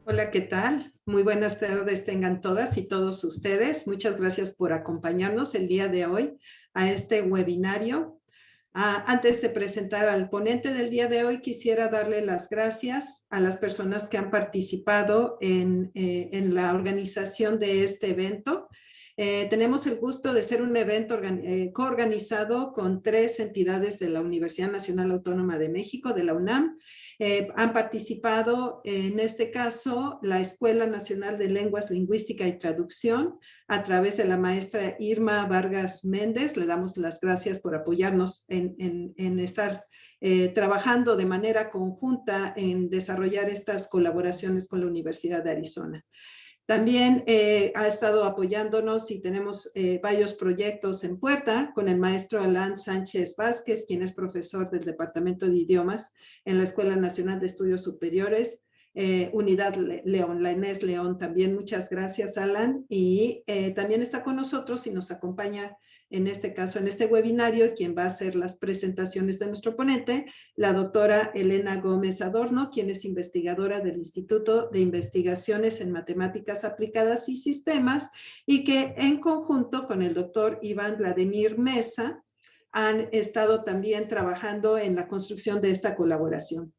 Hola, ¿qué tal? Muy buenas tardes tengan todas y todos ustedes. Muchas gracias por acompañarnos el día de hoy a este webinario. Antes de presentar al ponente del día de hoy, quisiera darle las gracias a las personas que han participado en la organización de este evento. Tenemos el gusto de ser un evento coorganizado con 3 entidades de la Universidad Nacional Autónoma de México, de la UNAM. Han participado en este caso la Escuela Nacional de Lenguas, Lingüística y Traducción a través de la maestra Irma Vargas Méndez. Le damos las gracias por apoyarnos en estar trabajando de manera conjunta en desarrollar estas colaboraciones con la Universidad de Arizona. También ha estado apoyándonos y tenemos varios proyectos en puerta con el maestro Alan Sánchez Vázquez, quien es profesor del Departamento de Idiomas en la Escuela Nacional de Estudios Superiores, Unidad León, la Inés León también. Muchas gracias, Alan. Y también está con nosotros y nos acompaña en este caso, en este webinario, quien va a hacer las presentaciones de nuestro ponente, la doctora Elena Gómez Adorno, quien es investigadora del Instituto de Investigaciones en Matemáticas Aplicadas y Sistemas, y que en conjunto con el doctor Iván Vladimir Mesa han estado también trabajando en la construcción de esta colaboración.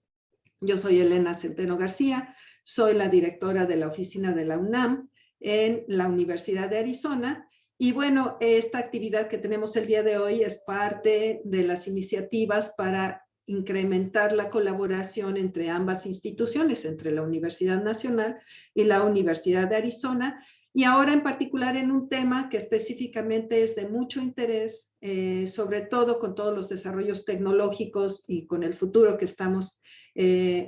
Yo soy Elena Centeno García, soy la directora de la oficina de la UNAM en la Universidad de Arizona. Y bueno, esta actividad que tenemos el día de hoy es parte de las iniciativas para incrementar la colaboración entre ambas instituciones, entre la Universidad Nacional y la Universidad de Arizona, y ahora en particular en un tema que específicamente es de mucho interés, sobre todo con todos los desarrollos tecnológicos y con el futuro que estamos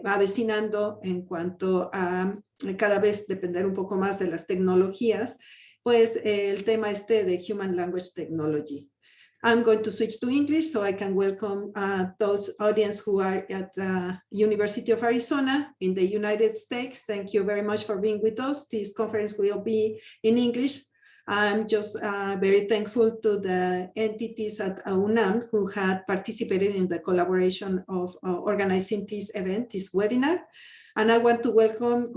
avecinando en cuanto a cada vez depender un poco más de las tecnologías, pues el tema de Human Language Technology. I'm going to switch to English so I can welcome those audience who are at the University of Arizona in the United States. Thank you very much for being with us. This conference will be in English. I'm just very thankful to the entities at UNAM who had participated in the collaboration of organizing this event, this webinar. And I want to welcome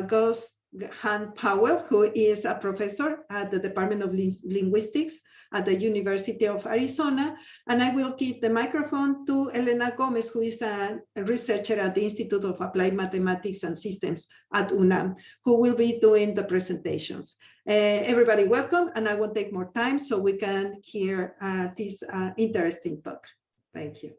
Gus Hahn-Powell, who is a professor at the Department of Linguistics at the University of Arizona. And I will give the microphone to Elena Gomez, who is a researcher at the Institute of Applied Mathematics and Systems at UNAM, who will be doing the presentations. Everybody welcome, and I won't take more time so we can hear this interesting talk. Thank you.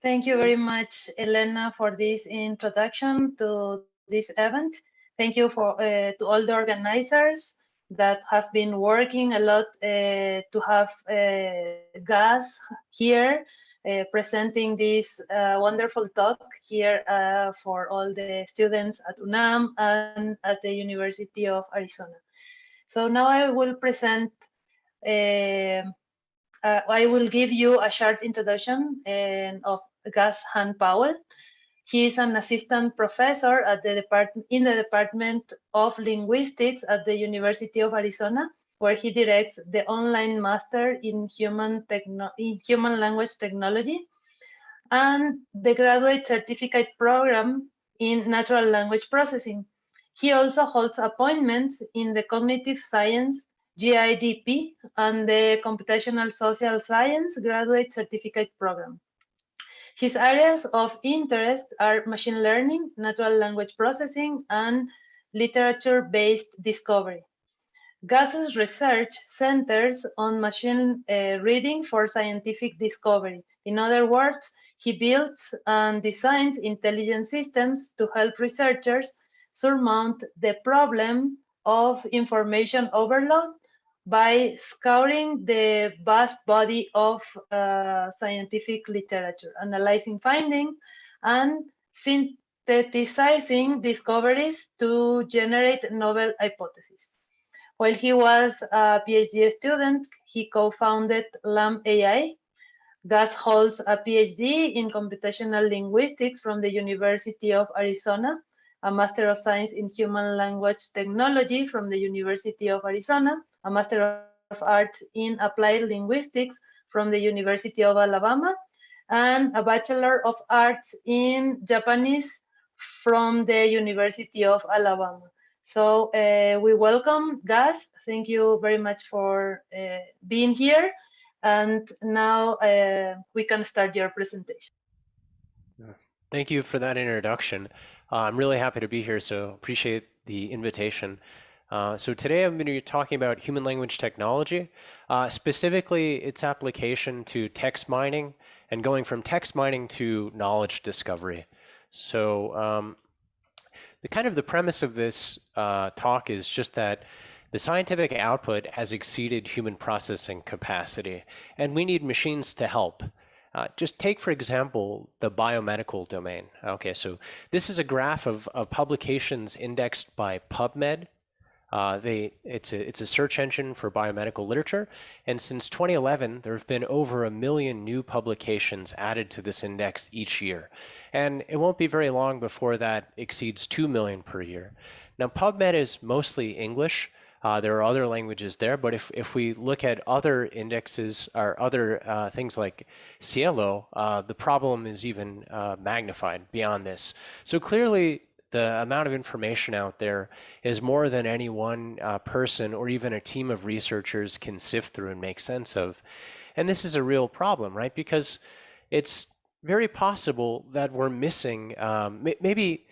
Thank you very much, Elena, for this introduction to this event. Thank you for to all the organizers that have been working a lot to have Gus here presenting this wonderful talk here for all the students at UNAM and at the University of Arizona. So now I will present, I will give you a short introduction of Gus Hahn-Powell. He is an assistant professor at the Department of Linguistics at the University of Arizona, where he directs the online master in human language technology and the graduate certificate program in natural language processing. He also holds appointments in the cognitive science GIDP and the computational social science graduate certificate program. His areas of interest are machine learning, natural language processing, and literature-based discovery. Gus's research centers on machine reading for scientific discovery. In other words, he builds and designs intelligent systems to help researchers surmount the problem of information overload by scouring the vast body of scientific literature, analyzing findings, and synthesizing discoveries to generate novel hypotheses. While he was a PhD student, he co-founded LAM AI. Gus holds a PhD in computational linguistics from the University of Arizona, a Master of Science in Human Language Technology from the University of Arizona, a Master of Arts in Applied Linguistics from the University of Alabama, and a Bachelor of Arts in Japanese from the University of Alabama. So we welcome Gus. Thank you very much for being here. And now we can start your presentation. Thank you for that introduction. I'm really happy to be here, so appreciate the invitation. So today I'm going to be talking about human language technology, specifically its application to text mining and going from text mining to knowledge discovery. So the premise of this talk is just that the scientific output has exceeded human processing capacity, and we need machines to help. Just take, for example, the biomedical domain. Okay, so this is a graph of publications indexed by PubMed. It's a search engine for biomedical literature, and since 2011, there have been over 1 million new publications added to this index each year, and it won't be very long before that exceeds 2 million per year. Now, PubMed is mostly English. There are other languages there, but if we look at other indexes or other things like Cielo, the problem is even magnified beyond this. So clearly, the amount of information out there is more than any one person or even a team of researchers can sift through and make sense of. And this is a real problem, right? Because it's very possible that we're missing maybe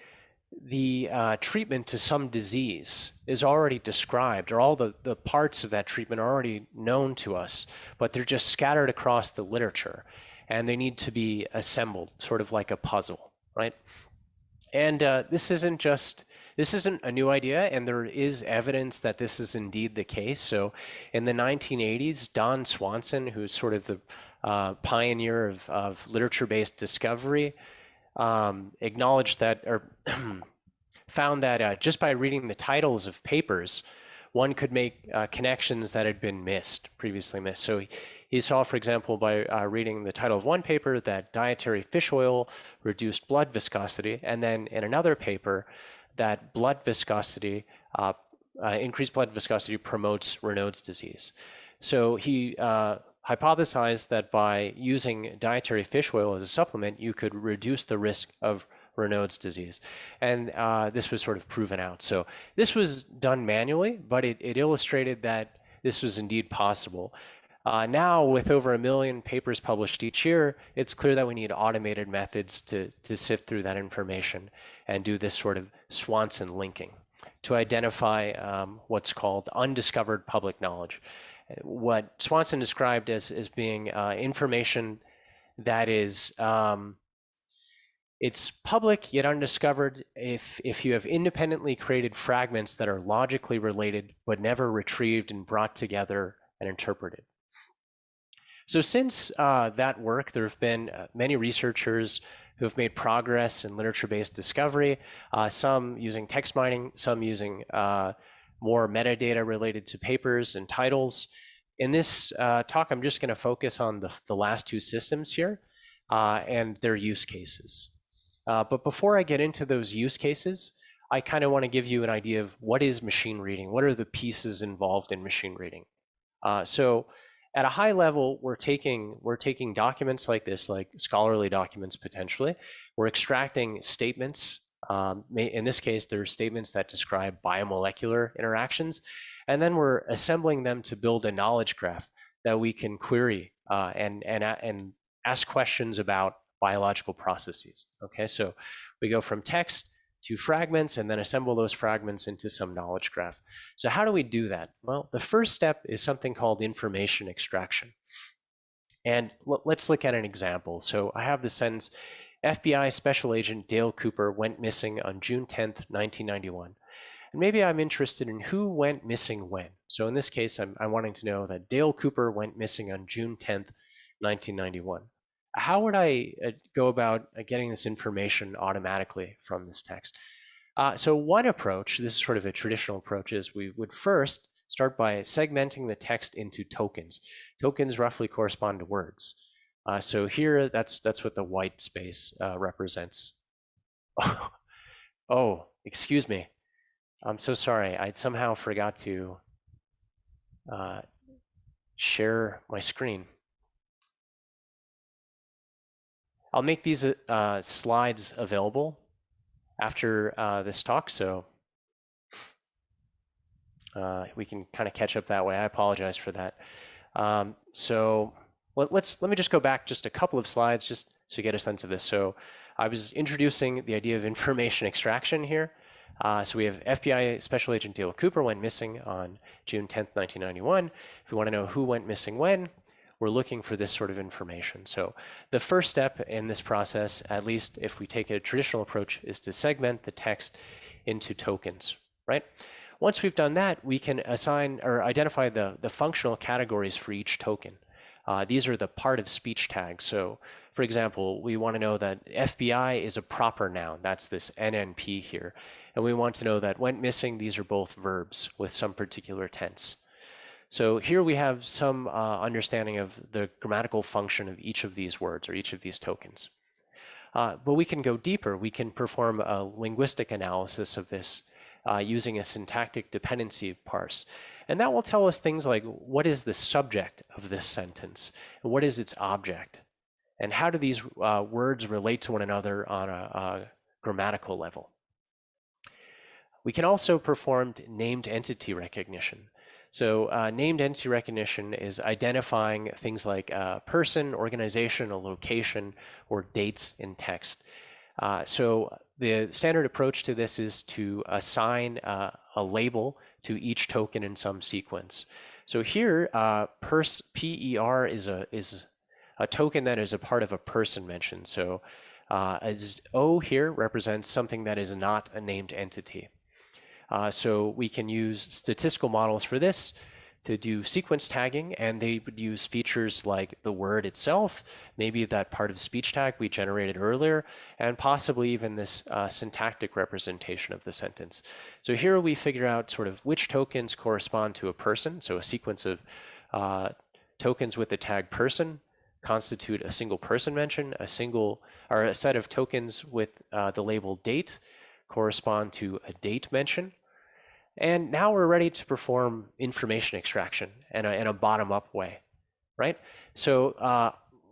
the treatment to some disease is already described, or all the parts of that treatment are already known to us, but they're just scattered across the literature, and they need to be assembled, sort of like a puzzle, right? And this isn't a new idea, and there is evidence that this is indeed the case. So in the 1980s, Don Swanson, who's sort of the pioneer of literature-based discovery, acknowledged that, or found that just by reading the titles of papers, one could make connections that had been previously missed. So he saw, for example, by reading the title of one paper that dietary fish oil reduced blood viscosity, and then in another paper that increased blood viscosity promotes Raynaud's disease. So he hypothesized that by using dietary fish oil as a supplement, you could reduce the risk of Raynaud's disease. And this was sort of proven out. So this was done manually, but it illustrated that this was indeed possible. Now, with over 1 million papers published each year, it's clear that we need automated methods to sift through that information and do this sort of Swanson linking to identify what's called undiscovered public knowledge. What Swanson described as being information that is it's public yet undiscovered if you have independently created fragments that are logically related but never retrieved and brought together and interpreted. So since that work, there have been many researchers who have made progress in literature-based discovery, some using text mining, some using more metadata related to papers and titles. In this talk, I'm just going to focus on the last two systems here and their use cases. But before I get into those use cases, I kind of want to give you an idea of what is machine reading. What are the pieces involved in machine reading? So at a high level, we're taking documents like this, like scholarly documents potentially. We're extracting statements. In this case, there are statements that describe biomolecular interactions, and then we're assembling them to build a knowledge graph that we can query and ask questions about biological processes. Okay, so we go from text to fragments and then assemble those fragments into some knowledge graph. So how do we do that? Well, the first step is something called information extraction. And let's look at an example. So I have the sentence, FBI Special Agent Dale Cooper went missing on June 10th, 1991. And maybe I'm interested in who went missing when. So in this case, I'm wanting to know that Dale Cooper went missing on June 10th, 1991. How would I go about getting this information automatically from this text? So one approach, this is sort of a traditional approach, is we would first start by segmenting the text into tokens. Tokens roughly correspond to words. So here, that's what the white space represents. Oh, excuse me. I'm so sorry. I somehow forgot to share my screen. I'll make these slides available after this talk, so we can kind of catch up that way. I apologize for that. So let me just go back just a couple of slides just to get a sense of this. So I was introducing the idea of information extraction here. So we have FBI Special Agent Dale Cooper went missing on June 10th, 1991. If we want to know who went missing when, we're looking for this sort of information. So the first step in this process, at least if we take a traditional approach, is to segment the text into tokens, right? Once we've done that, we can assign or identify the functional categories for each token. These are the part of speech tags. So for example, we want to know that FBI is a proper noun. That's this NNP here. And we want to know that went missing, these are both verbs with some particular tense. So here we have some understanding of the grammatical function of each of these words or each of these tokens. But we can go deeper. We can perform a linguistic analysis of this using a syntactic dependency parse. And that will tell us things like what is the subject of this sentence and what is its object and how do these words relate to one another on a grammatical level. We can also perform named entity recognition. So named entity recognition is identifying things like a person, organization, a location, or dates in text. So the standard approach to this is to assign a label to each token in some sequence. So here, Parse, PER is a token that is a part of a person mention. So as O here represents something that is not a named entity. So we can use statistical models for this to do sequence tagging, and they would use features like the word itself, maybe that part of speech tag we generated earlier, and possibly even this syntactic representation of the sentence. So here we figure out sort of which tokens correspond to a person. So a sequence of tokens with the tag person constitute a single person mention, a set of tokens with the label date correspond to a date mention. And now we're ready to perform information extraction in a bottom-up way, right? So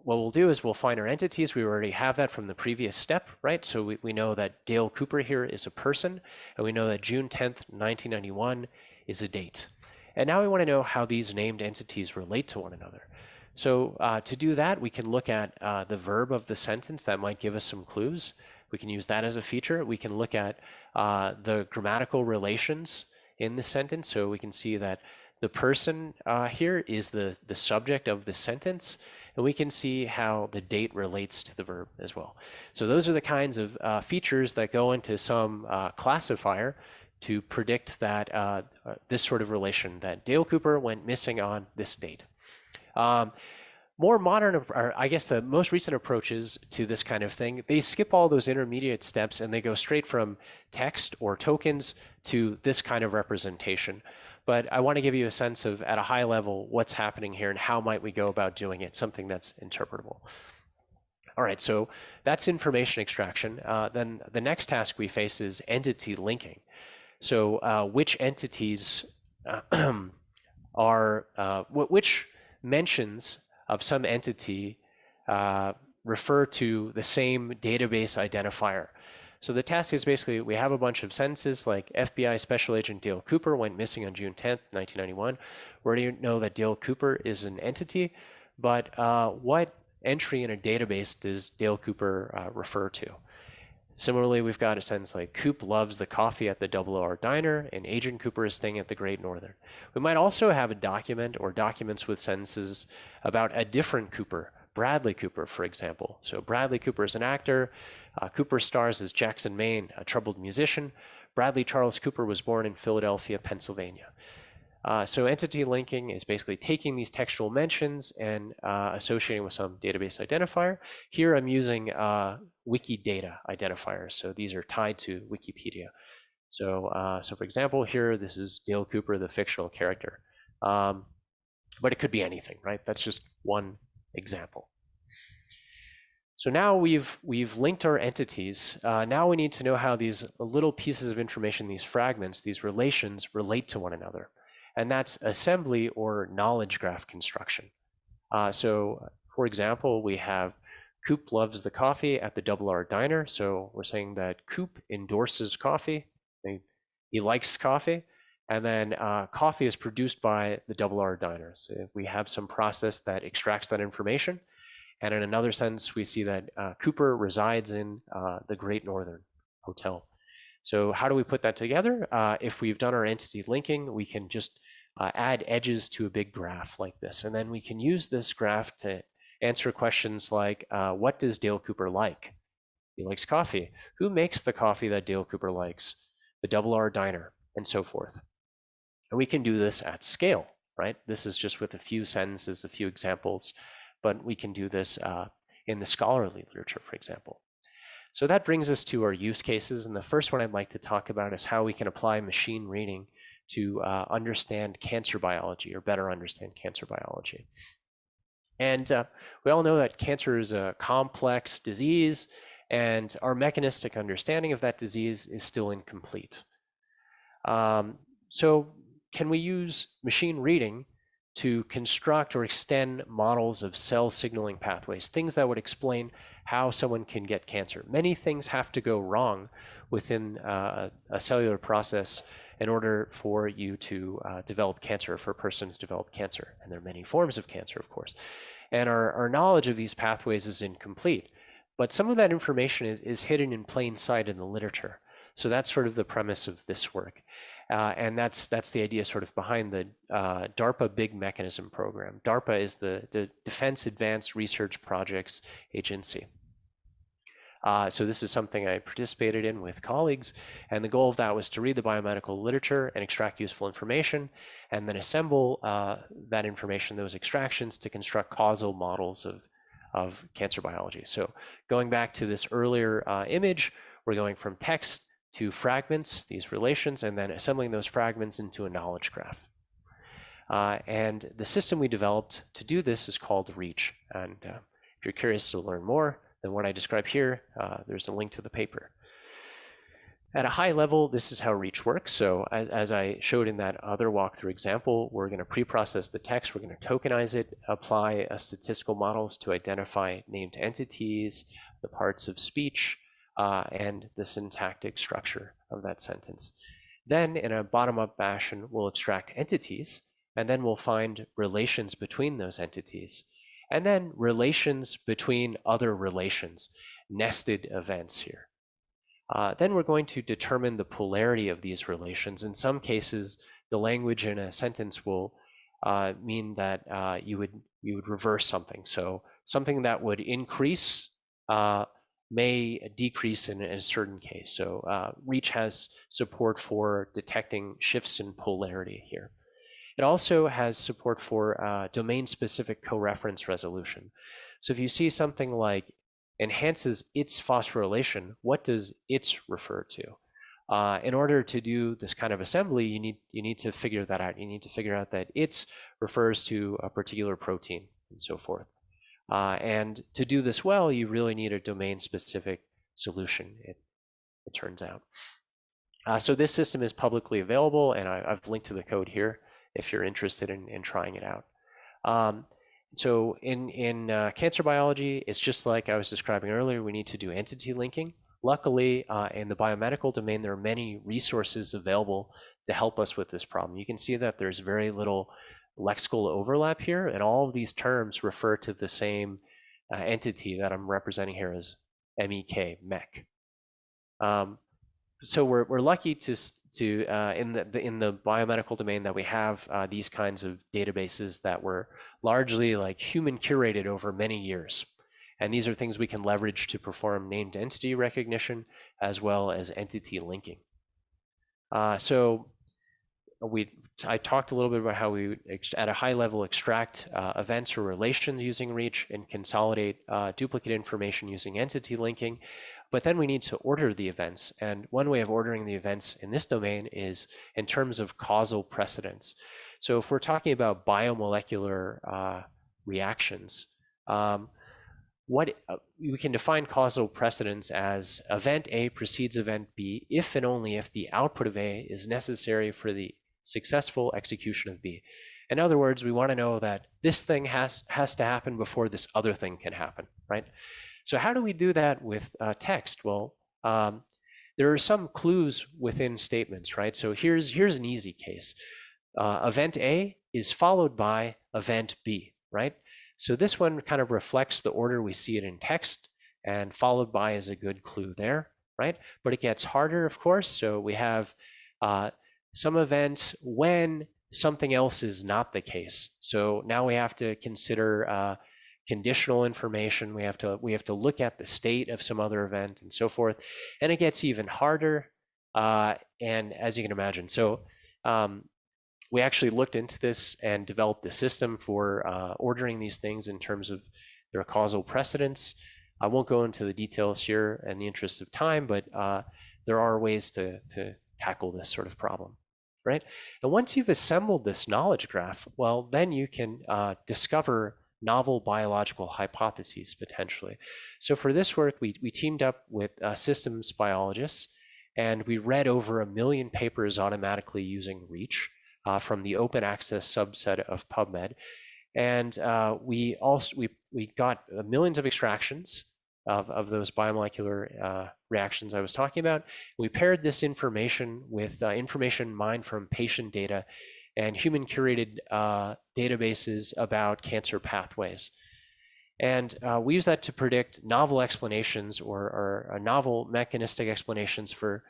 what we'll do is we'll find our entities. We already have that from the previous step, right? So we know that Dale Cooper here is a person, and we know that June 10th, 1991 is a date. And now we want to know how these named entities relate to one another. So to do that, we can look at the verb of the sentence. That might give us some clues. We can use that as a feature. We can look at the grammatical relations in the sentence. So we can see that the person here is the subject of the sentence, and we can see how the date relates to the verb as well. So those are the kinds of features that go into some classifier to predict that this sort of relation, that Dale Cooper went missing on this date. More modern, or I guess the most recent approaches to this kind of thing, they skip all those intermediate steps and they go straight from text or tokens to this kind of representation. But I want to give you a sense of, at a high level, what's happening here and how might we go about doing it, something that's interpretable. All right, so that's information extraction. Then the next task we face is entity linking. So which entities which mentions of some entity refer to the same database identifier. So the task is basically, we have a bunch of sentences like FBI Special Agent Dale Cooper went missing on June 10th, 1991. We already know that Dale Cooper is an entity, but what entry in a database does Dale Cooper refer to? Similarly, we've got a sentence like Coop loves the coffee at the Double R Diner and Agent Cooper is staying at the Great Northern. We might also have a document or documents with sentences about a different Cooper, Bradley Cooper, for example. So Bradley Cooper is an actor. Cooper stars as Jackson Maine, a troubled musician. Bradley Charles Cooper was born in Philadelphia, Pennsylvania. So entity linking is basically taking these textual mentions and associating with some database identifier. Here I'm using Wikidata identifiers. So these are tied to Wikipedia. So, so for example, here, this is Dale Cooper, the fictional character. But it could be anything, right? That's just one example. So now we've linked our entities. Now we need to know how these little pieces of information, these fragments, these relations relate to one another. And that's assembly or knowledge graph construction. So for example, we have Coop loves the coffee at the Double R Diner. So we're saying that Coop endorses coffee. He likes coffee. And then coffee is produced by the Double R Diner. So we have some process that extracts that information. And in another sense, we see that Cooper resides in the Great Northern Hotel. So how do we put that together? If we've done our entity linking, we can just add edges to a big graph like this. And then we can use this graph to answer questions like, what does Dale Cooper like? He likes coffee. Who makes the coffee that Dale Cooper likes? The Double R Diner, and so forth. And we can do this at scale, right? This is just with a few sentences, a few examples, but we can do this in the scholarly literature, for example. So that brings us to our use cases. And the first one I'd like to talk about is how we can apply machine reading to understand cancer biology, or better understand cancer biology. And we all know that cancer is a complex disease, and our mechanistic understanding of that disease is still incomplete. So can we use machine reading to construct or extend models of cell signaling pathways, things that would explain how someone can get cancer? Many things have to go wrong within a cellular process in order for you to develop cancer, for a person to develop cancer. And there are many forms of cancer, of course. And our knowledge of these pathways is incomplete. But some of that information is hidden in plain sight in the literature. So that's sort of the premise of this work. And that's the idea sort of behind the DARPA Big Mechanism program. DARPA is the Defense Advanced Research Projects Agency. So this is something I participated in with colleagues, and the goal of that was to read the biomedical literature and extract useful information, and then assemble that information, those extractions, to construct causal models of cancer biology. So going back to this earlier image, we're going from text to fragments, these relations, and then assembling those fragments into a knowledge graph. And the system we developed to do this is called REACH. And if you're curious to learn more than what I describe here, there's a link to the paper. At a high level, this is how REACH works. So as I showed in that other walkthrough example, we're going to pre-process the text, we're going to tokenize it, apply statistical models to identify named entities, the parts of speech, and the syntactic structure of that sentence. Then in a bottom-up fashion, we'll extract entities, and then we'll find relations between those entities, and then relations between other relations, nested events here. Then we're going to determine the polarity of these relations. In some cases, the language in a sentence will mean that you would reverse something. So something that would increase may decrease in a certain case. So REACH has support for detecting shifts in polarity here. It also has support for domain-specific coreference resolution. So if you see something like enhances its phosphorylation, what does its refer to? In order to do this kind of assembly, you need to figure that out. You need to figure out that its refers to a particular protein and so forth. And to do this well, you really need a domain-specific solution, it turns out. So this system is publicly available, and I've linked to the code here if you're interested in trying it out. So in cancer biology, it's just like I was describing earlier, we need to do entity linking. Luckily, in the biomedical domain, there are many resources available to help us with this problem. You can see that there's very little lexical overlap here, and all of these terms refer to the same entity that I'm representing here as MEK, MEK. So we're lucky to in the biomedical domain that we have these kinds of databases that were largely like human curated over many years. And these are things we can leverage to perform named entity recognition as well as entity linking. So I talked a little bit about how we, at a high level, extract events or relations using REACH and consolidate duplicate information using entity linking. But then we need to order the events. And one way of ordering the events in this domain is in terms of causal precedence. So if we're talking about biomolecular reactions, we can define causal precedence as event A precedes event B if and only if the output of A is necessary for the successful execution of B. In other words, we want to know that this thing has to happen before this other thing can happen, right? So how do we do that with text? Well, there are some clues within statements, right? So here's an easy case. Event A is followed by event B, right? So this one kind of reflects the order we see it in text, and followed by is a good clue there, right? But it gets harder, of course. So we have some event when something else is not the case. So now we have to consider conditional information. We have to look at the state of some other event and so forth. And it gets even harder. And as you can imagine, so we actually looked into this and developed a system for ordering these things in terms of their causal precedence. I won't go into the details here in the interest of time, but there are ways to tackle this sort of problem, right? And once you've assembled this knowledge graph, well, then you can discover novel biological hypotheses potentially. So for this work, we teamed up with systems biologists, and we read over 1 million papers automatically using REACH from the open access subset of PubMed. And we got millions of extractions of those biomolecular reactions I was talking about. We paired this information with information mined from patient data and human curated databases about cancer pathways. And we use that to predict novel explanations or novel mechanistic explanations for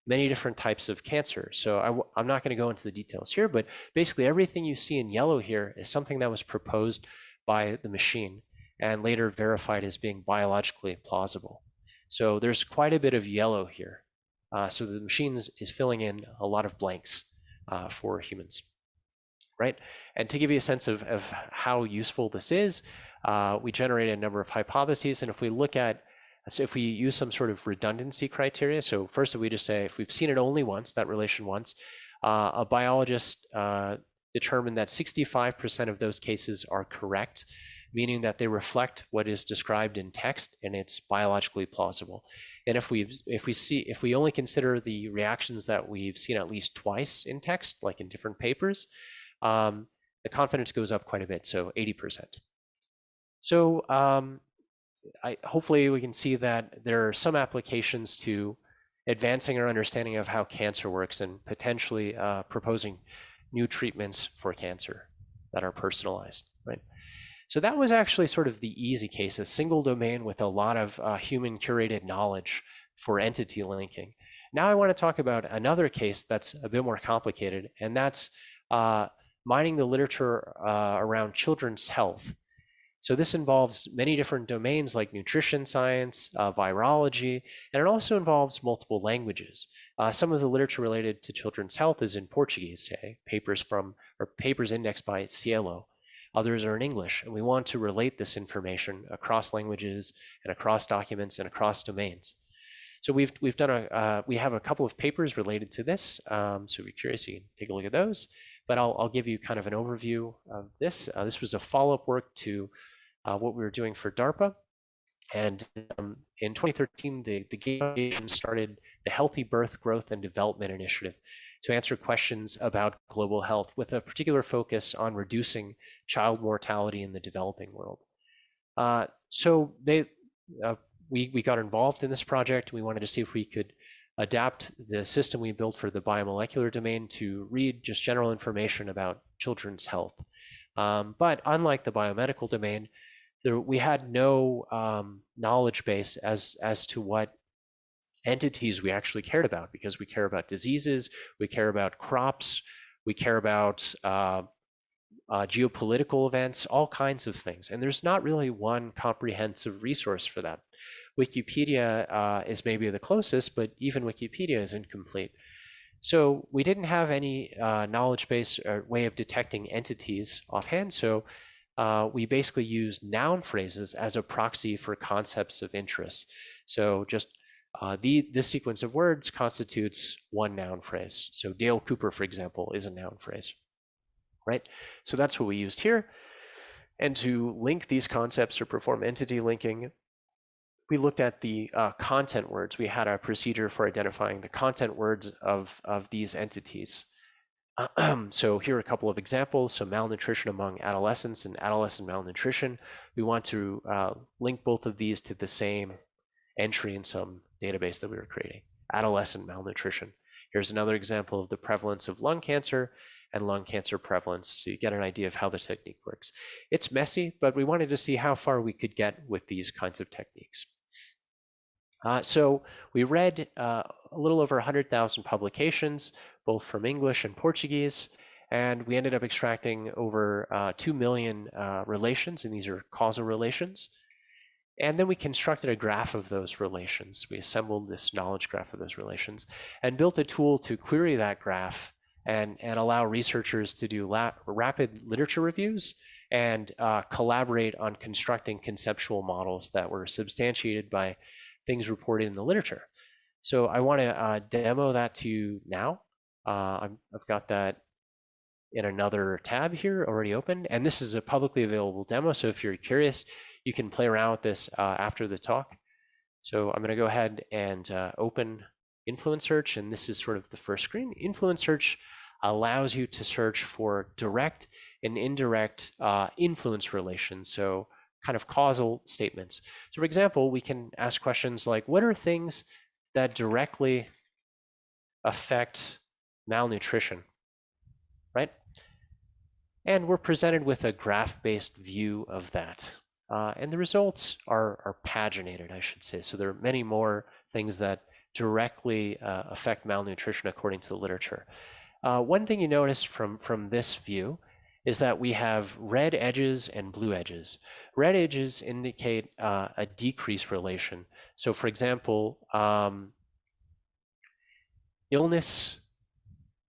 many different types of cancer. So I'm not going to go into the details here, but basically everything you see in yellow here is something that was proposed by the machine and later verified as being biologically plausible. So there's quite a bit of yellow here. So the machine is filling in a lot of blanks for humans, right? And to give you a sense of how useful this is, we generated a number of hypotheses. And if we look at, so if we use some sort of redundancy criteria, so first we just say, if we've seen it only once, that relation once, a biologist determined that 65% of those cases are correct, meaning that they reflect what is described in text and it's biologically plausible. And if we only consider the reactions that we've seen at least twice in text, like in different papers, the confidence goes up quite a bit, so 80%. So hopefully we can see that there are some applications to advancing our understanding of how cancer works and potentially proposing new treatments for cancer that are personalized, right? So that was actually sort of the easy case, a single domain with a lot of human curated knowledge for entity linking. Now I want to talk about another case that's a bit more complicated, and that's mining the literature around children's health. So this involves many different domains like nutrition science, virology, and it also involves multiple languages. Some of the literature related to children's health is in Portuguese, say, papers indexed by Cielo. Others are in English, and we want to relate this information across languages and across documents and across domains. So we have a couple of papers related to this. So if you're curious, you can take a look at those. But I'll give you kind of an overview of this. This was a follow-up work to what we were doing for DARPA. And in 2013, the Gates Foundation started the Healthy Birth, Growth, and Development Initiative to answer questions about global health with a particular focus on reducing child mortality in the developing world. So we got involved in this project. We wanted to see if we could adapt the system we built for the biomolecular domain to read just general information about children's health. But unlike the biomedical domain, we had no knowledge base as to what entities we actually cared about, because we care about diseases, we care about crops, we care about geopolitical events, all kinds of things. And there's not really one comprehensive resource for that. Wikipedia is maybe the closest, but even Wikipedia is incomplete. So we didn't have any knowledge base or way of detecting entities offhand. So we basically use noun phrases as a proxy for concepts of interest. So just this sequence of words constitutes one noun phrase. So Dale Cooper, for example, is a noun phrase, right? So that's what we used here. And to link these concepts or perform entity linking, we looked at the content words. We had a procedure for identifying the content words of these entities. So here are a couple of examples. So malnutrition among adolescents and adolescent malnutrition. We want to link both of these to the same entry in some database that we were creating, adolescent malnutrition. Here's another example of the prevalence of lung cancer and lung cancer prevalence, so you get an idea of how the technique works. It's messy, but we wanted to see how far we could get with these kinds of techniques. So we read a little over 100,000 publications, both from English and Portuguese, and we ended up extracting over 2 million relations, and these are causal relations. And then we constructed a graph of those relations. We assembled this knowledge graph of those relations and built a tool to query that graph and allow researchers to do rapid literature reviews and collaborate on constructing conceptual models that were substantiated by things reported in the literature. So I want to demo that to you now. I've got that in another tab here already open, and this is a publicly available demo. So if you're curious, you can play around with this after the talk. So I'm going to go ahead and open Influence Search, and this is sort of the first screen. Influence Search allows you to search for direct and indirect influence relations, so kind of causal statements. So for example, we can ask questions like, what are things that directly affect malnutrition, right? And we're presented with a graph-based view of that. And the results are paginated, I should say. So there are many more things that directly affect malnutrition according to the literature. One thing you notice from this view is that we have red edges and blue edges. Red edges indicate a decrease relation. So for example, illness,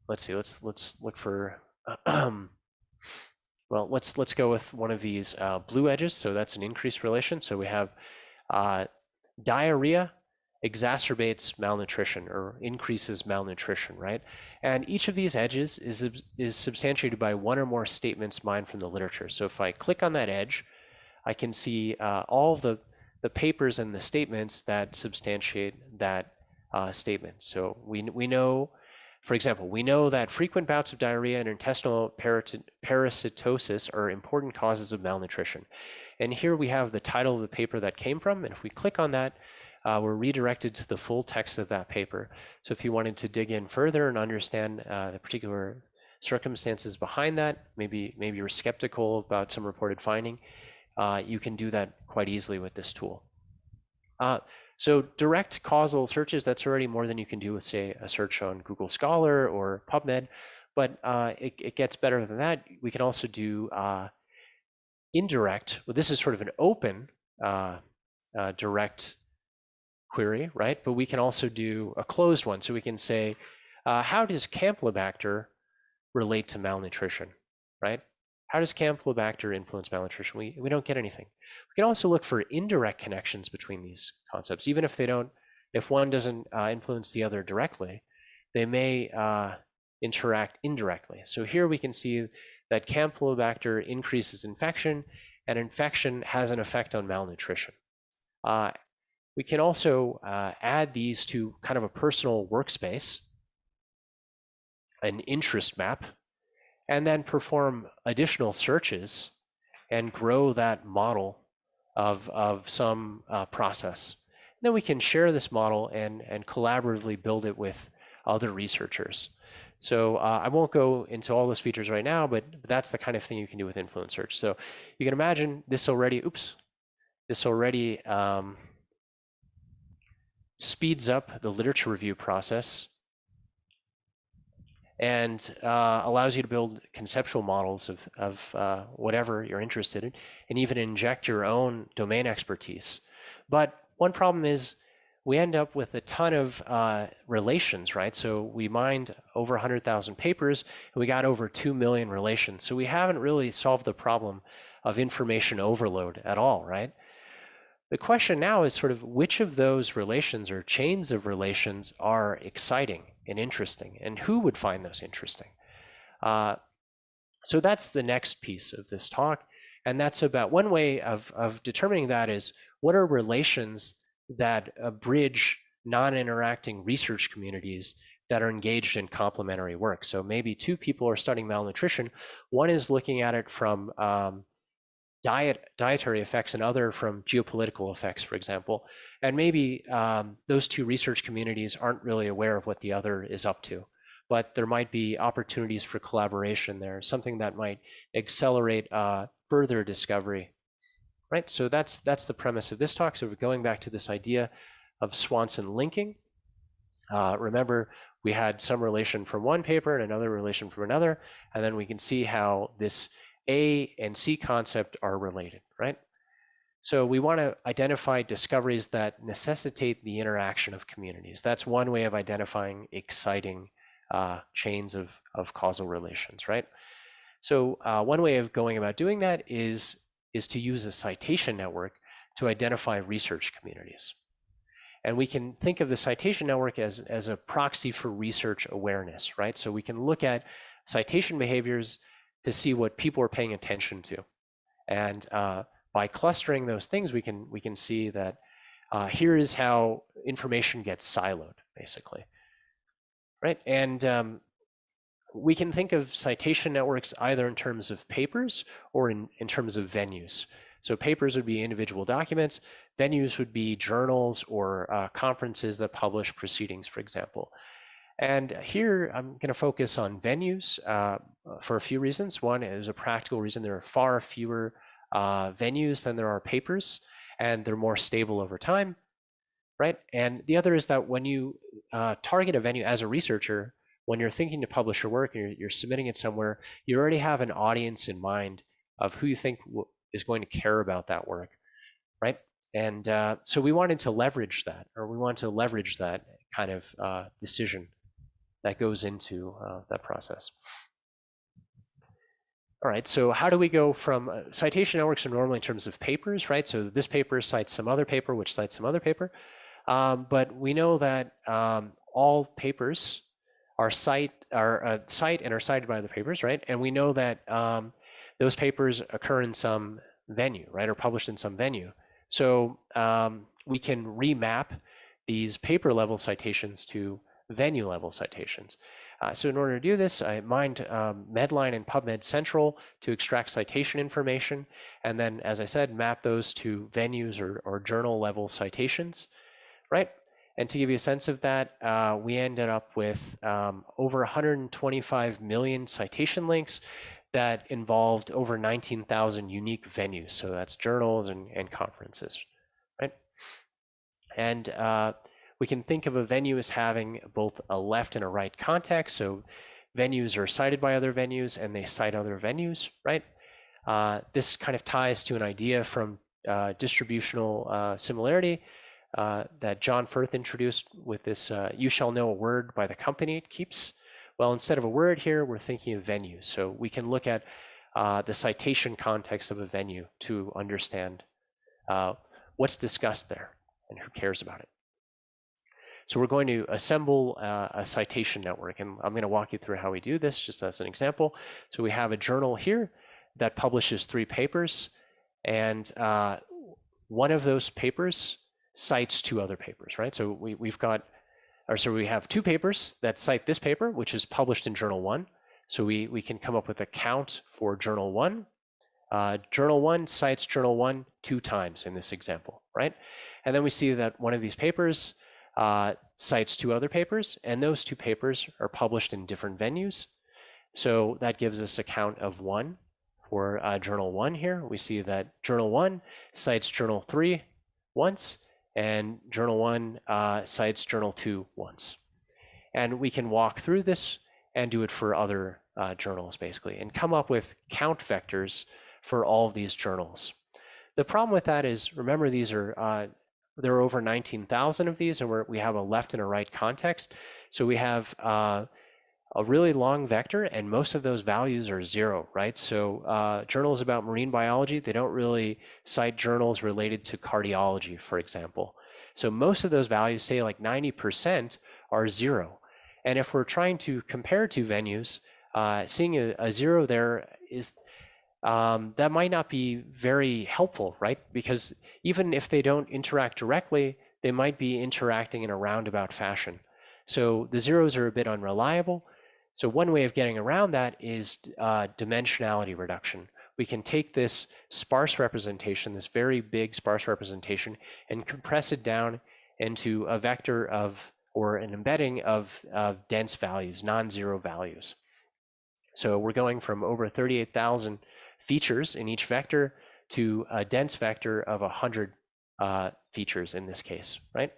let's see, let's look for, well, let's go with one of these blue edges. So that's an increased relation. So we have diarrhea exacerbates malnutrition or increases malnutrition, right? And each of these edges is substantiated by one or more statements mined from the literature. So if I click on that edge, I can see all of the papers and the statements that substantiate that statement. So we know, for example, we know that frequent bouts of diarrhea and intestinal parasitosis are important causes of malnutrition. And here we have the title of the paper that came from, and if we click on that, we're redirected to the full text of that paper. So if you wanted to dig in further and understand the particular circumstances behind that, maybe you're skeptical about some reported finding, you can do that quite easily with this tool. So direct causal searches, that's already more than you can do with, say, a search on Google Scholar or PubMed, but it gets better than that. We can also do indirect. Well, this is sort of an open direct query, right? But we can also do a closed one. So we can say, how does Campylobacter relate to malnutrition, right? How does Campylobacter influence malnutrition? We don't get anything. We can also look for indirect connections between these concepts, even if they don't, if one doesn't influence the other directly, they may interact indirectly. So here we can see that Campylobacter increases infection, and infection has an effect on malnutrition. We can also add these to kind of a personal workspace, an interest map, and then perform additional searches and grow that model of some process. And then we can share this model and collaboratively build it with other researchers. So I won't go into all those features right now, but that's the kind of thing you can do with influence search. So you can imagine this already, speeds up the literature review process and allows you to build conceptual models of whatever you're interested in, and even inject your own domain expertise. But one problem is we end up with a ton of relations, right? So we mined over 100,000 papers, and we got over 2 million relations. So we haven't really solved the problem of information overload at all, right? The question now is sort of which of those relations or chains of relations are exciting and interesting, and who would find those interesting? So that's the next piece of this talk, and that's about one way of determining that is what are relations that bridge non-interacting research communities that are engaged in complementary work. So maybe two people are studying malnutrition. One is looking at it from dietary effects and other from geopolitical effects, for example. And maybe those two research communities aren't really aware of what the other is up to, but there might be opportunities for collaboration there, something that might accelerate further discovery, right? So that's the premise of this talk. So we're going back to this idea of Swanson linking. Remember, we had some relation from one paper and another relation from another, and then we can see how this A and C concept are related, right? So we want to identify discoveries that necessitate the interaction of communities. That's one way of identifying exciting chains of causal relations, right? So one way of going about doing that is to use a citation network to identify research communities. And we can think of the citation network as a proxy for research awareness, right? So we can look at citation behaviors to see what people are paying attention to. And by clustering those things, we can see that here is how information gets siloed, basically, right? And we can think of citation networks either in terms of papers or in terms of venues. So papers would be individual documents, venues would be journals or conferences that publish proceedings, for example. And here I'm going to focus on venues for a few reasons. One is a practical reason. There are far fewer venues than there are papers, and they're more stable over time, right? And the other is that when you target a venue as a researcher, when you're thinking to publish your work and you're submitting it somewhere, you already have an audience in mind of who you think is going to care about that work, right? And so we wanted to leverage that, or we want to leverage that kind of decision that goes into that process. All right, so how do we go from citation networks are normally in terms of papers, right? So this paper cites some other paper, which cites some other paper. But we know that all papers are cite and are cited by other papers, right? And we know that those papers occur in some venue, right, or published in some venue. So we can remap these paper level citations to venue level citations. So in order to do this, I mined Medline and PubMed Central to extract citation information, and then, as I said, map those to venues or journal level citations, right? And to give you a sense of that, we ended up with over 125 million citation links that involved over 19,000 unique venues. So that's journals and conferences, right? And we can think of a venue as having both a left and a right context. So venues are cited by other venues and they cite other venues, right? This kind of ties to an idea from distributional similarity that John Firth introduced with this, you shall know a word by the company it keeps. Well, instead of a word here, we're thinking of venues. So we can look at the citation context of a venue to understand what's discussed there and who cares about it. So we're going to assemble a citation network, and I'm going to walk you through how we do this just as an example. So we have a journal here that publishes 3 papers, and one of those papers cites 2 other papers, right? So we have 2 papers that cite this paper, which is published in Journal 1. So we can come up with a count for Journal 1. Journal 1 cites Journal 1 2 times in this example, right? And then we see that one of these papers cites 2 other papers, and those 2 papers are published in different venues. So that gives us a count of 1 for Journal 1 here. We see that Journal 1 cites Journal 3 once, and Journal 1 cites Journal 2 once. And we can walk through this and do it for other journals, basically, and come up with count vectors for all of these journals. The problem with that is, remember, these are there are over 19,000 of these, and we have a left and a right context. So we have a really long vector, and most of those values are 0, right? So journals about marine biology, they don't really cite journals related to cardiology, for example. So most of those values, say like 90%, are 0. And if we're trying to compare 2 venues, seeing a 0 there is that might not be very helpful, right? Because even if they don't interact directly, they might be interacting in a roundabout fashion. So the zeros are a bit unreliable. So one way of getting around that is dimensionality reduction. We can take this sparse representation, this very big sparse representation, and compress it down into a vector of, or an embedding of dense values, non-zero values. So we're going from over 38,000 features in each vector to a dense vector of 100 features in this case, right?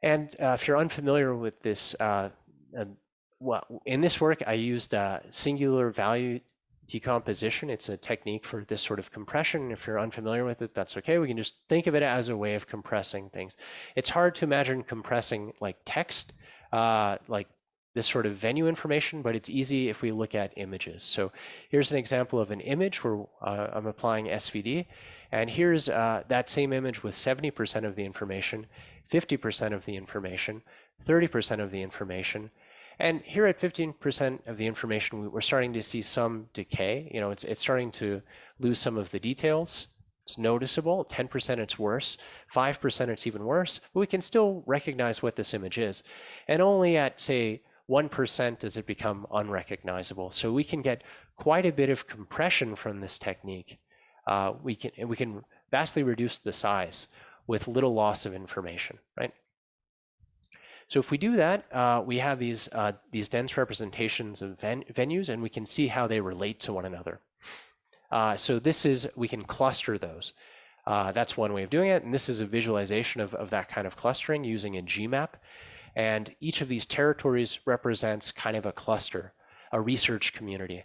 And if you're unfamiliar with this, well, in this work, I used singular value decomposition. It's a technique for this sort of compression. If you're unfamiliar with it, that's okay. We can just think of it as a way of compressing things. It's hard to imagine compressing like text, like this sort of venue information, but it's easy if we look at images. So here's an example of an image where I'm applying SVD, and here's that same image with 70% of the information, 50% of the information, 30% of the information. And here at 15% of the information, we're starting to see some decay. You know, it's starting to lose some of the details. It's noticeable. 10% it's worse. 5% it's even worse. But we can still recognize what this image is. And only at, say, 1% does it become unrecognizable. So we can get quite a bit of compression from this technique. We can vastly reduce the size with little loss of information, right? So if we do that, we have these dense representations of venues, and we can see how they relate to one another. So this is, we can cluster those. That's one way of doing it, and this is a visualization of that kind of clustering using a GMAP. And each of these territories represents kind of a cluster, a research community.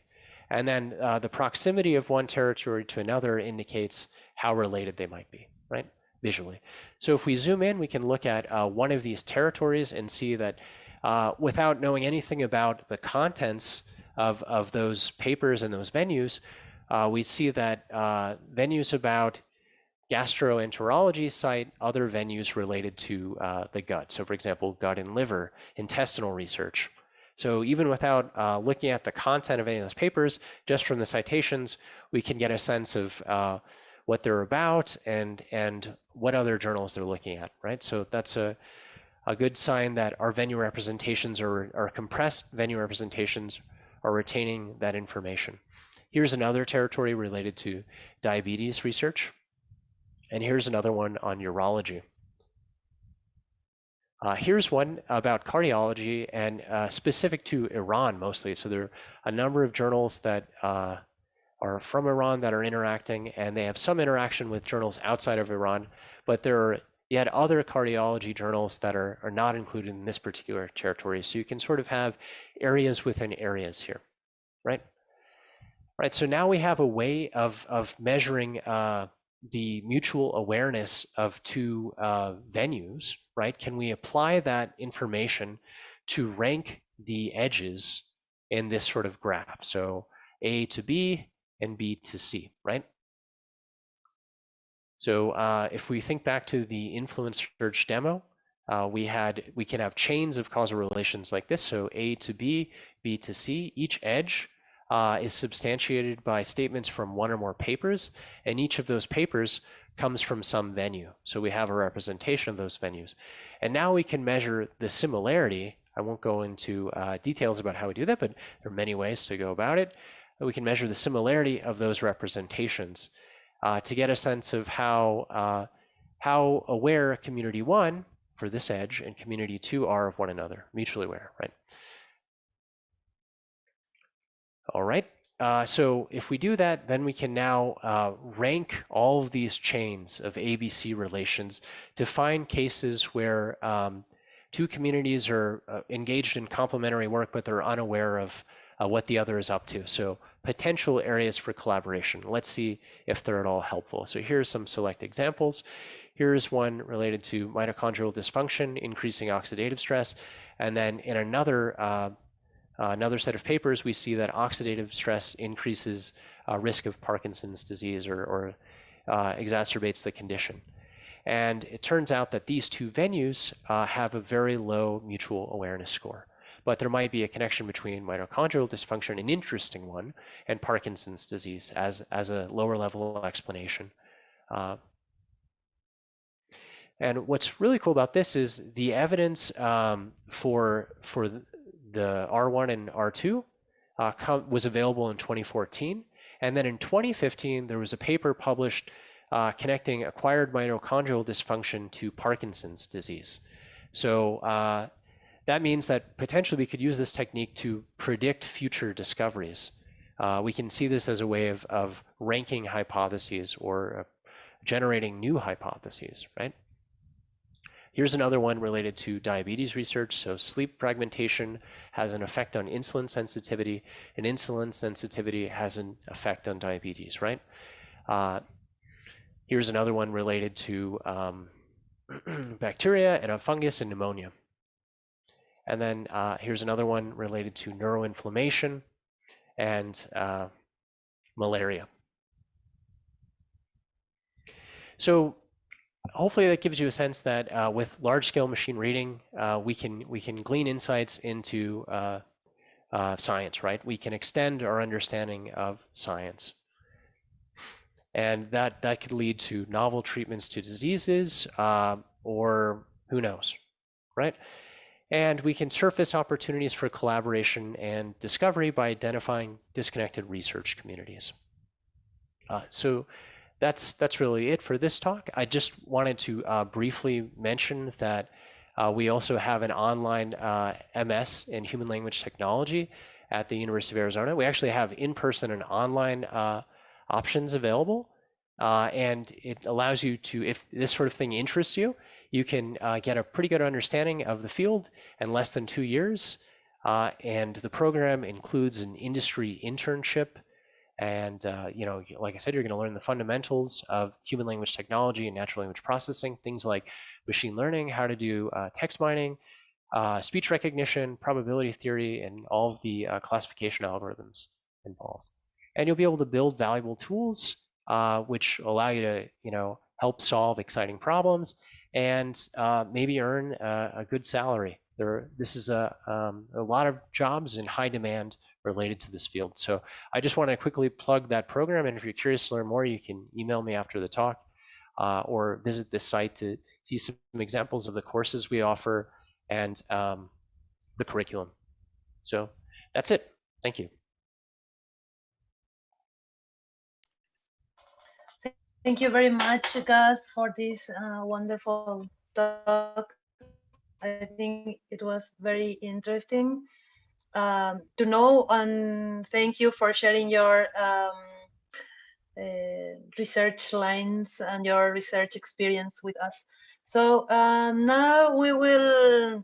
And then the proximity of one territory to another indicates how related they might be, right? Visually. So if we zoom in, we can look at one of these territories and see that without knowing anything about the contents of those papers and those venues, we see that venues about gastroenterology cite other venues related to the gut. So for example, gut and liver, intestinal research. So even without looking at the content of any of those papers, just from the citations, we can get a sense of what they're about and what other journals they're looking at, right? So that's a good sign that our venue representations or compressed venue representations are retaining that information. Here's another territory related to diabetes research. And here's another one on urology. Here's one about cardiology and specific to Iran mostly. So there are a number of journals that are from Iran that are interacting, and they have some interaction with journals outside of Iran, but there are yet other cardiology journals that are not included in this particular territory. So you can sort of have areas within areas here, right? Right, so now we have a way of measuring the mutual awareness of two venues, right? Can we apply that information to rank the edges in this sort of graph? So A to B and B to C, right? So if we think back to the influence search demo, we can have chains of causal relations like this. So A to B, B to C, each edge is substantiated by statements from one or more papers, and each of those papers comes from some venue. So we have a representation of those venues. And now we can measure the similarity. I won't go into details about how we do that, but there are many ways to go about it. We can measure the similarity of those representations to get a sense of how aware community 1 for this edge and community 2 are of one another, mutually aware, right? All right, so if we do that, then we can now rank all of these chains of ABC relations to find cases where two communities are engaged in complementary work, but they're unaware of what the other is up to. So potential areas for collaboration. Let's see if they're at all helpful. So here's some select examples. Here's one related to mitochondrial dysfunction, increasing oxidative stress. And then in another set of papers, we see that oxidative stress increases risk of Parkinson's disease or exacerbates the condition. And it turns out that these two venues have a very low mutual awareness score. But there might be a connection between mitochondrial dysfunction, an interesting one, and Parkinson's disease as a lower level explanation. And what's really cool about this is the evidence for the R1 and R2 was available in 2014. And then in 2015, there was a paper published connecting acquired mitochondrial dysfunction to Parkinson's disease. So that means that potentially we could use this technique to predict future discoveries. We can see this as a way of ranking hypotheses or generating new hypotheses, right? Here's another one related to diabetes research. So sleep fragmentation has an effect on insulin sensitivity, and insulin sensitivity has an effect on diabetes, right? Here's another one related to bacteria and a fungus and pneumonia. And then here's another one related to neuroinflammation and malaria. So hopefully that gives you a sense that with large-scale machine reading, we can glean insights into science, right? We can extend our understanding of science. And that could lead to novel treatments to diseases, or who knows, right? And we can surface opportunities for collaboration and discovery by identifying disconnected research communities. So that's really it for this talk. I just wanted to briefly mention that we also have an online MS in Human Language Technology at the University of Arizona. We actually have in-person and online options available, and it allows you to, if this sort of thing interests you, you can get a pretty good understanding of the field in less than 2 years, and the program includes an industry internship. And you know, like I said, you're going to learn the fundamentals of human language technology and natural language processing, things like machine learning, how to do text mining, speech recognition, probability theory, and all of the classification algorithms involved. And you'll be able to build valuable tools which allow you to, you know, help solve exciting problems and maybe earn a good salary. This is a lot of jobs in high demand related to this field. So I just want to quickly plug that program, and if you're curious to learn more, you can email me after the talk or visit this site to see some examples of the courses we offer and the curriculum. So that's it. Thank you. Thank you very much, Gus, for this wonderful talk. I think it was very interesting to know, and thank you for sharing your research lines and your research experience with us. So now we will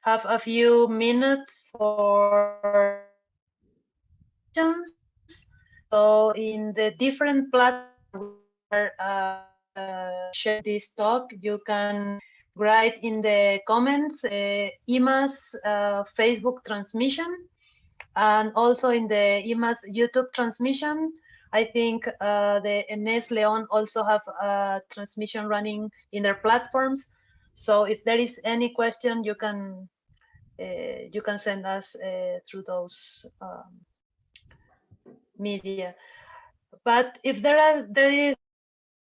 have a few minutes for questions. So in the different platforms share this talk, you can write in the comments IMA's Facebook transmission, and also in the IMA's YouTube transmission. I think the Enes Leon also have a transmission running in their platforms. So if there is any question, you can send us through those media. But if there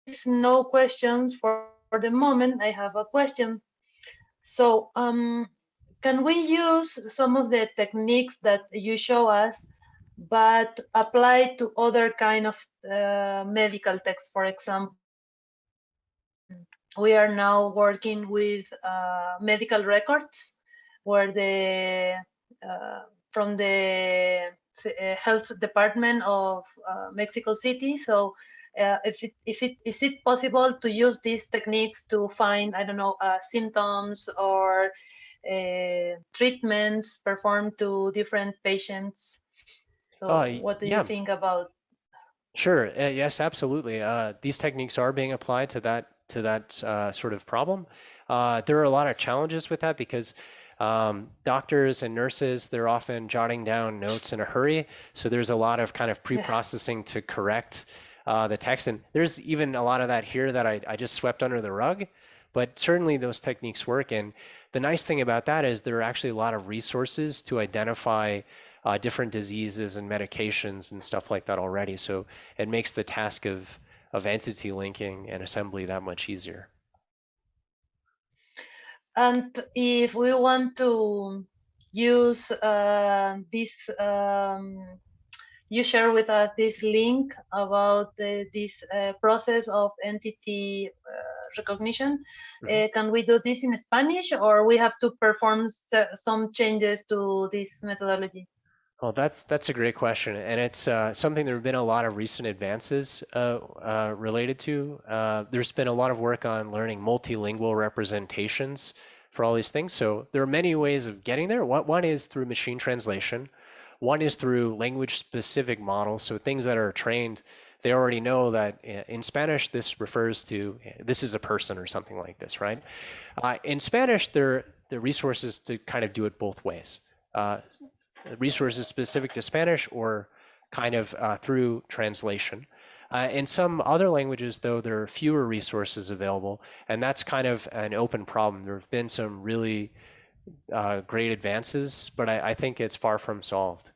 is no questions for the moment, I have a question. So can we use some of the techniques that you show us, but apply to other kind of medical text? For example, we are now working with medical records, where the from the health department of Mexico City. So is it possible to use these techniques to find, I don't know, symptoms or treatments performed to different patients? So what do you think about? Sure. Yes, absolutely. These techniques are being applied to that sort of problem. There are a lot of challenges with that because doctors and nurses, they're often jotting down notes in a hurry. So there's a lot of kind of pre-processing to correct the text. And there's even a lot of that here that I just swept under the rug. But certainly those techniques work. And the nice thing about that is there are actually a lot of resources to identify different diseases and medications and stuff like that already. So it makes the task of entity linking and assembly that much easier. And if we want to use this, you share with us this link about this process of entity recognition. Can we do this in Spanish, or we have to perform some changes to this methodology? Well, that's a great question, and it's something there have been a lot of recent advances related to. There's been a lot of work on learning multilingual representations for all these things. So there are many ways of getting there. One is through machine translation. One is through language-specific models. So things that are trained, they already know that in Spanish this refers to this is a person or something like this, right? In Spanish, there are resources to kind of do it both ways. Resources specific to Spanish or kind of through translation. In some other languages, though, there are fewer resources available, and that's kind of an open problem. There have been some really great advances, but I think it's far from solved.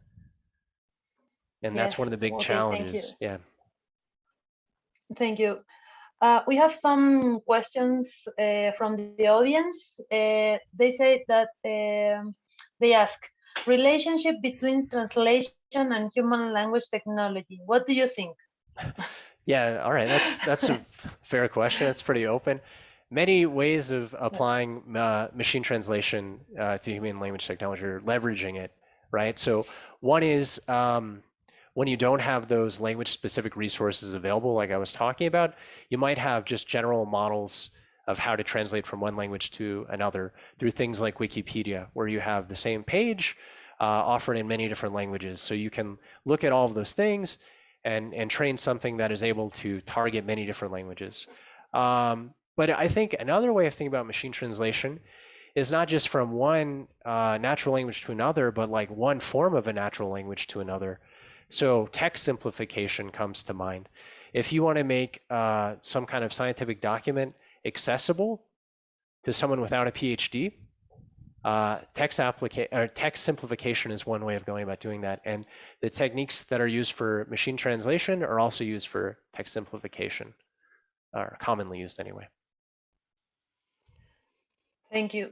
And that's one of the big challenges. Thank you. Yeah. Thank you. We have some questions from the audience. They say that they ask, relationship between translation and human language technology. What do you think? Yeah, all right. That's a fair question. That's pretty open. Many ways of applying machine translation to human language technology or leveraging it, right? So one is when you don't have those language-specific resources available, like I was talking about, you might have just general models of how to translate from one language to another through things like Wikipedia, where you have the same page offered in many different languages. So you can look at all of those things and train something that is able to target many different languages. But I think another way of thinking about machine translation is not just from one natural language to another, but like one form of a natural language to another. So text simplification comes to mind. If you want to make some kind of scientific document accessible to someone without a PhD, text simplification is one way of going about doing that. And the techniques that are used for machine translation are also used for text simplification, or commonly used anyway. Thank you.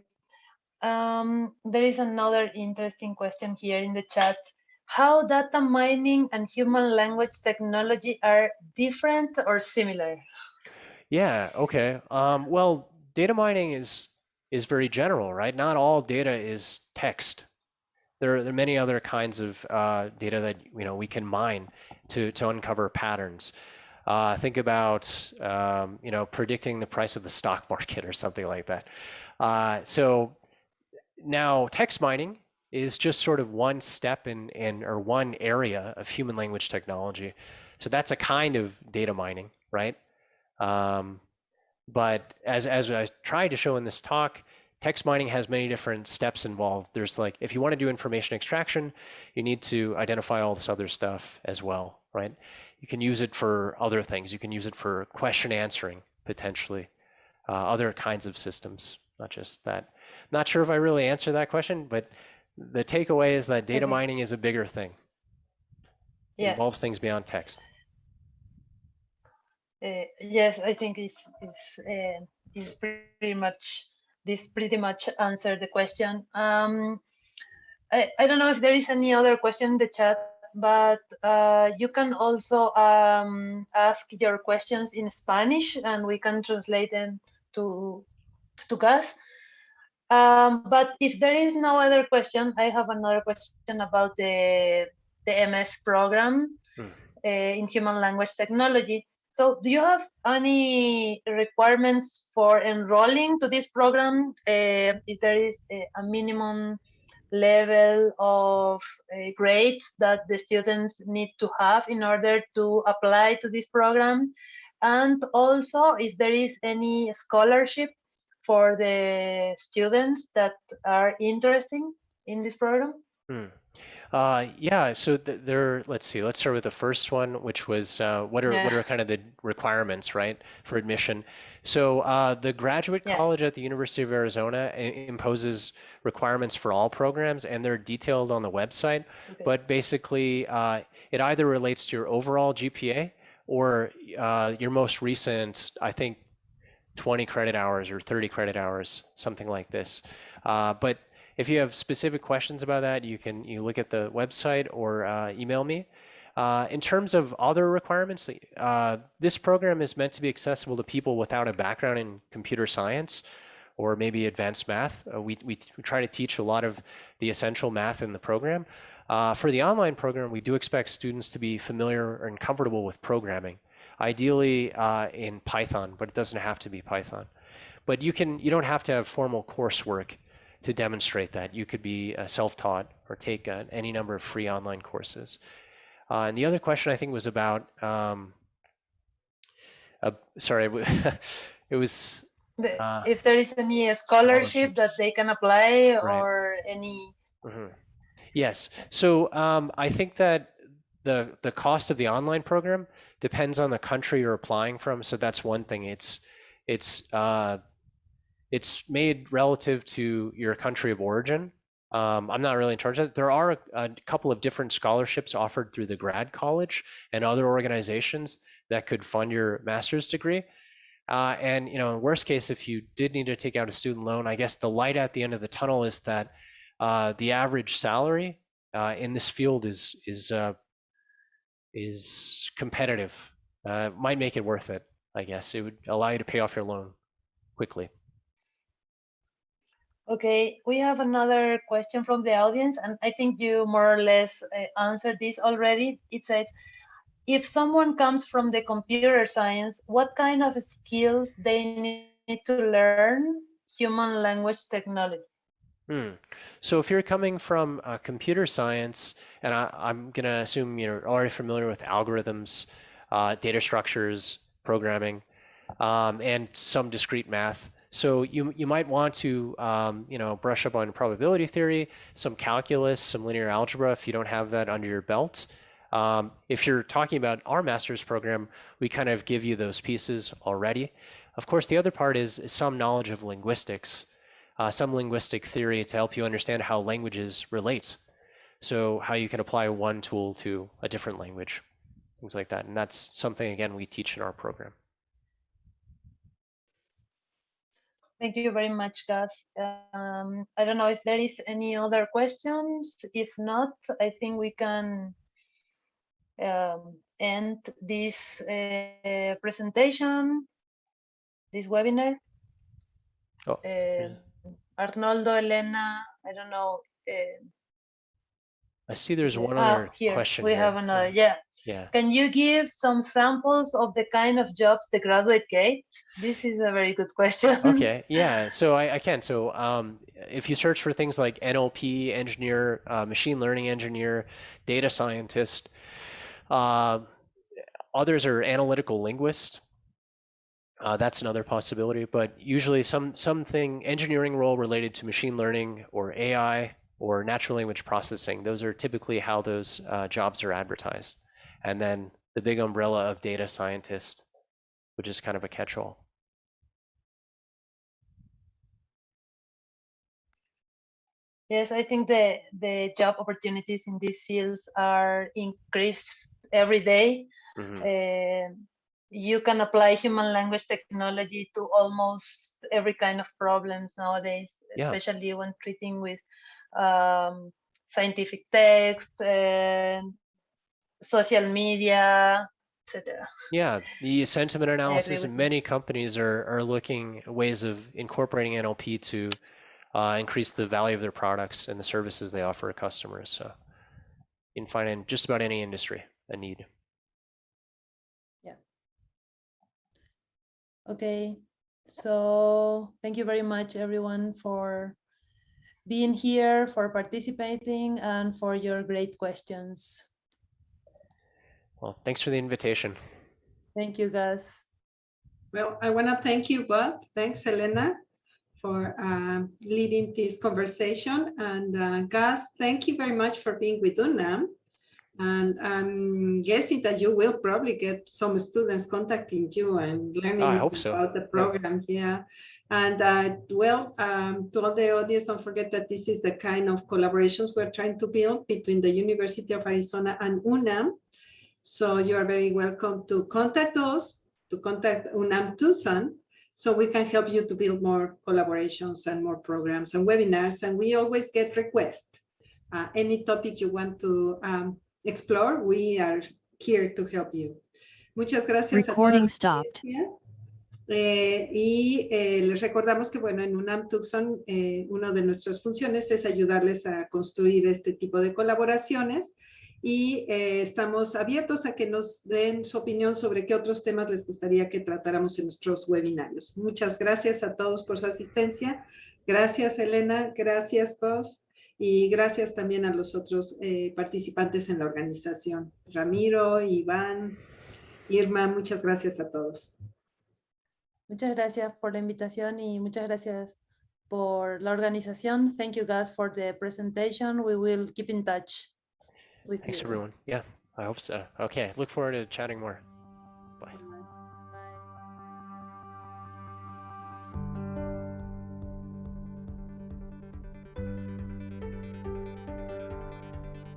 There is another interesting question here in the chat. How data mining and human language technology are different or similar? Yeah, okay. Well, data mining is very general, right? Not all data is text. There are many other kinds of data that we can mine to uncover patterns. Think about predicting the price of the stock market or something like that. So now text mining is just sort of one step or one area of human language technology. So that's a kind of data mining, right? But as I tried to show in this talk, text mining has many different steps involved. There's like, if you want to do information extraction, you need to identify all this other stuff as well, right? You can use it for other things. You can use it for question answering, potentially, other kinds of systems, not just that. Not sure if I really answered that question, but the takeaway is that data mining is a bigger thing. It involves things beyond text. Yes, I think it's pretty much, this pretty much answered the question. I don't know if there is any other question in the chat, but you can also ask your questions in Spanish and we can translate them to Gus. But if there is no other question, I have another question about the MS program in human language technology. So do you have any requirements for enrolling to this program? If there is a minimum level of grades that the students need to have in order to apply to this program? And also if there is any scholarship for the students that are interested in this program? Yeah, so let's see, let's start with the first one, which was what are kind of the requirements, right, for admission. So the Graduate College at the University of Arizona imposes requirements for all programs, and they're detailed on the website. Okay. But basically, it either relates to your overall GPA or your most recent, I think, 20 credit hours or 30 credit hours, something like this. But if you have specific questions about that, you look at the website or email me. In terms of other requirements, this program is meant to be accessible to people without a background in computer science or maybe advanced math. We try to teach a lot of the essential math in the program. For the online program, we do expect students to be familiar and comfortable with programming, ideally in Python, but it doesn't have to be Python. But you don't have to have formal coursework to demonstrate that. You could be self-taught or take any number of free online courses. And the other question I think was about, sorry, it was if there is any scholarship that they can apply, right, or any. Mm-hmm. Yes. So I think that the cost of the online program depends on the country you're applying from. So that's one thing. It's made relative to your country of origin. I'm not really in charge of that. There are a couple of different scholarships offered through the grad college and other organizations that could fund your master's degree. And in worst case, if you did need to take out a student loan, I guess the light at the end of the tunnel is that the average salary in this field is competitive. Might make it worth it, I guess. It would allow you to pay off your loan quickly. Okay, we have another question from the audience, and I think you more or less answered this already. It says, if someone comes from the computer science, what kind of skills they need to learn human language technology? So if you're coming from computer science, and I'm going to assume you're already familiar with algorithms, data structures, programming, and some discrete math. So you might want to brush up on probability theory, some calculus, some linear algebra if you don't have that under your belt. If you're talking about our master's program, we kind of give you those pieces already. Of course, the other part is some knowledge of linguistics, some linguistic theory to help you understand how languages relate. So how you can apply one tool to a different language, things like that. And that's something, again, we teach in our program. Thank you very much, Gus. I don't know if there is any other questions. If not, I think we can end this presentation, this webinar. Oh. Arnoldo, Elena, I don't know. I see there's one other question. We have another, yeah. Can you give some samples of the kind of jobs the graduate get? This is a very good question. Okay, yeah, so I can. So if you search for things like NLP engineer, machine learning engineer, data scientist, others are analytical linguist. That's another possibility, but usually something engineering role related to machine learning or AI or natural language processing. Those are typically how those jobs are advertised. And then the big umbrella of data scientist, which is kind of a catch-all. Yes, I think the job opportunities in these fields are increased every day. Mm-hmm. You can apply human language technology to almost every kind of problems nowadays, especially when treating with scientific text, social media, etc. Yeah, the sentiment analysis and many companies are looking at ways of incorporating NLP to increase the value of their products and the services they offer customers. So you can find in just about any industry a need. Yeah. Okay, so thank you very much, everyone, for being here, for participating, and for your great questions. Well, thanks for the invitation. Thank you, Gus. Well, I want to thank you both. Thanks, Elena, for leading this conversation. And Gus, thank you very much for being with UNAM. And I'm guessing that you will probably get some students contacting you and learning about the program. Yeah. And to all the audience, don't forget that this is the kind of collaborations we're trying to build between the University of Arizona and UNAM. So you are very welcome to contact us, to contact UNAM Tucson, so we can help you to build more collaborations and more programs and webinars. And we always get requests. Any topic you want to explore, we are here to help you. Muchas gracias. Recording stopped. Les recordamos que, bueno, en UNAM Tucson, una de nuestras funciones es ayudarles a construir este tipo de colaboraciones y estamos abiertos a que nos den su opinión sobre qué otros temas les gustaría que tratáramos en nuestros webinarios. Muchas gracias a todos por su asistencia. Gracias, Elena. Gracias, Gus. Y gracias también a los otros participantes en la organización. Ramiro, Iván, Irma, muchas gracias a todos. Muchas gracias por la invitación y muchas gracias por la organización. Thank you, Gus, for the presentation. We will keep in touch with you. Thanks, everyone. Yeah, I hope so. Okay, look forward to chatting more.